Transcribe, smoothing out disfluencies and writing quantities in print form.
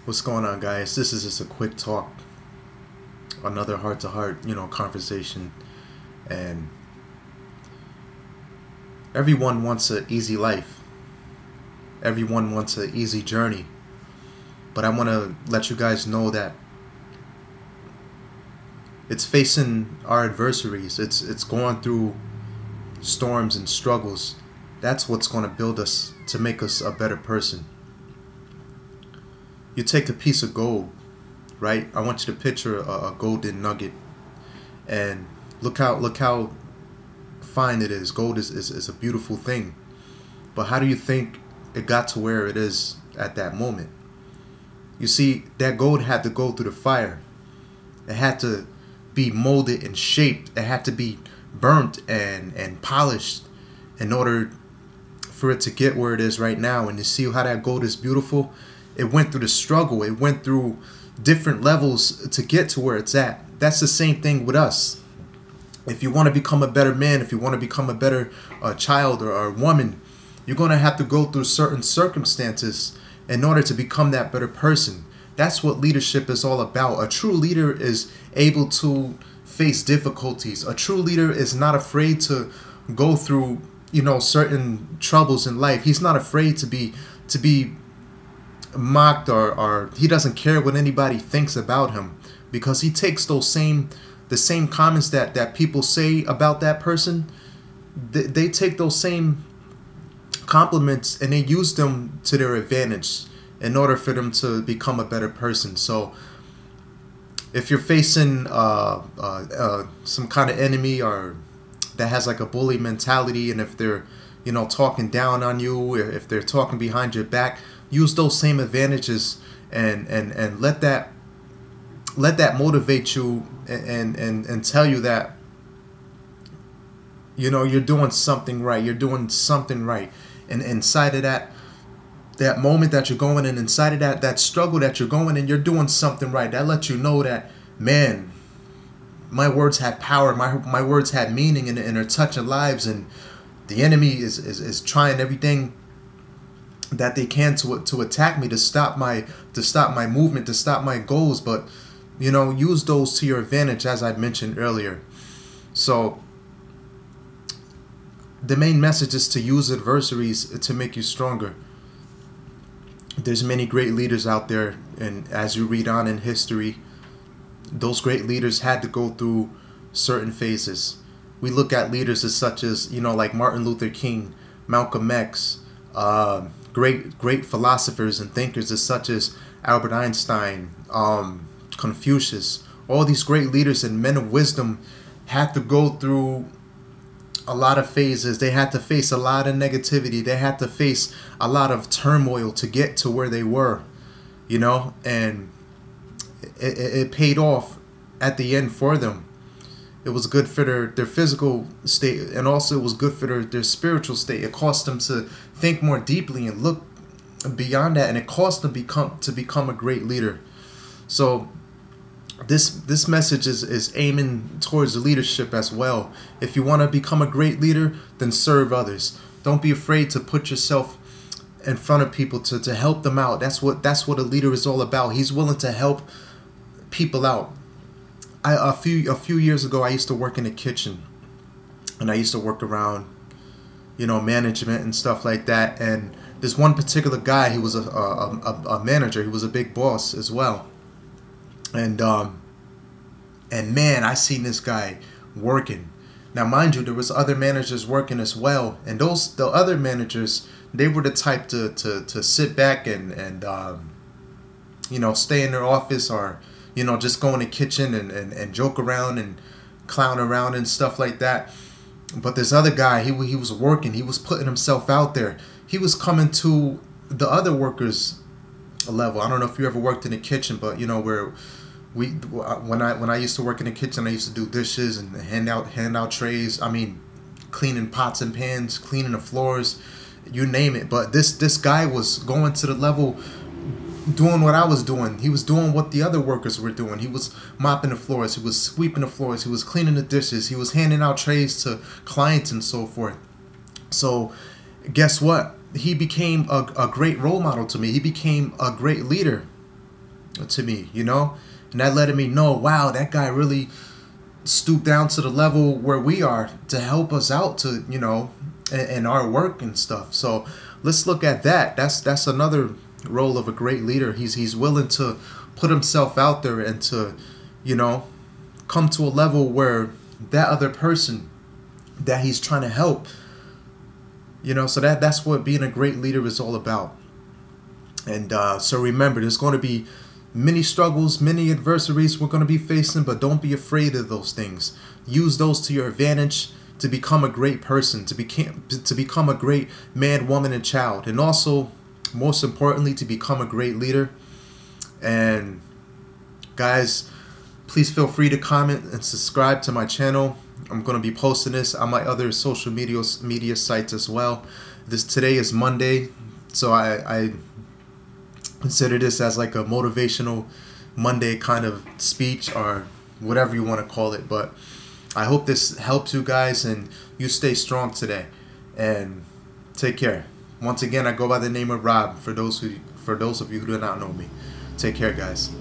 What's going on, guys? This is just a quick talk, another heart-to-heart, conversation. And everyone wants an easy life. Everyone wants an easy journey. But I want to let you guys know that it's facing our adversaries. It's going through storms and struggles. That's what's going to build us to make us a better person. You take a piece of gold, right? I want you to picture a golden nugget, and look how fine it is. Gold is a beautiful thing, but how do you think it got to where it is at that moment? You see, that gold had to go through the fire. It had to be molded and shaped. It had to be burnt and polished in order for it to get where it is right now. And you see how that gold is beautiful? It went through the struggle. It went through different levels to get to where it's at. That's the same thing with us. If you want to become a better man, if you want to become a better child or woman, you're going to have to go through certain circumstances in order to become that better person. That's what leadership is all about. A true leader is able to face difficulties. A true leader is not afraid to go through, certain troubles in life. He's not afraid to be mocked, or he doesn't care what anybody thinks about him, because he takes the same comments that people say about that person. They take those same compliments and they use them to their advantage in order for them to become a better person. So if you're facing some kind of enemy or that has like a bully mentality, and if they're talking down on you, or if they're talking behind your back, use those same advantages and let that motivate you and tell you that you're doing something right. You're doing something right. And inside of that moment that you're going in, inside of that struggle that you're going in, you're doing something right. That lets you know that, man, my words have power. My words have meaning, and they're touching lives. And the enemy is trying everything that they can to attack me, to stop my movement, to stop my goals. But use those to your advantage, as I mentioned earlier. So the main message is to use adversaries to make you stronger. There's many great leaders out there, and as you read on in history, those great leaders had to go through certain phases. We look at leaders as such as, like Martin Luther King, Malcolm X, great philosophers and thinkers as such as Albert Einstein, Confucius. All these great leaders and men of wisdom had to go through a lot of phases. They had to face a lot of negativity. They had to face a lot of turmoil to get to where they were, and it paid off at the end for them. It was good for their physical state, and also it was good for their spiritual state. It caused them to think more deeply and look beyond that, and it caused them to become a great leader. So this message is aiming towards leadership as well. If you want to become a great leader, then serve others. Don't be afraid to put yourself in front of people to help them out. That's what a leader is all about. He's willing to help people out. A few years ago, I used to work in the kitchen, and I used to work around management and stuff like that. And this one particular guy, he was a manager. He was a big boss as well. And man, I seen this guy working. Now, mind you, there was other managers working as well, and the other managers, they were the type to sit back and stay in their office, or just go in the kitchen and joke around and clown around and stuff like that. But this other guy, he was working. He was putting himself out there. He was coming to the other workers' level. I don't know if you ever worked in the kitchen, but where when I used to work in the kitchen, I used to do dishes and hand out trays. I mean, cleaning pots and pans, cleaning the floors, you name it. But this guy was going to the level, doing what I was doing. He was doing what the other workers were doing. He was mopping the floors. He was sweeping the floors. He was cleaning the dishes. He was handing out trays to clients and so forth. So guess what? He became a great role model to me. He became a great leader. to me, you know, and that letting me know, wow, that guy really stooped down to the level where we are to help us out, to, you know, in our work and stuff. So let's look at that. That's another role of a great leader. He's willing to put himself out there and to, you know, come to a level where that other person that he's trying to help, you know, so that's what being a great leader is all about. And so remember, there's going to be many struggles, many adversaries we're going to be facing, but don't be afraid of those things. Use those to your advantage to become a great person, to become a great man, woman, and child, and also, most importantly, to become a great leader. And guys, please feel free to comment and subscribe to my channel. I'm going to be posting this on my other social media sites as well. Today is Monday, so I consider this as like a motivational Monday kind of speech, or whatever you want to call it. But I hope this helps you guys, and you stay strong today, and take care. Once again, I go by the name of Rob, for those of you who do not know me. Take care, guys.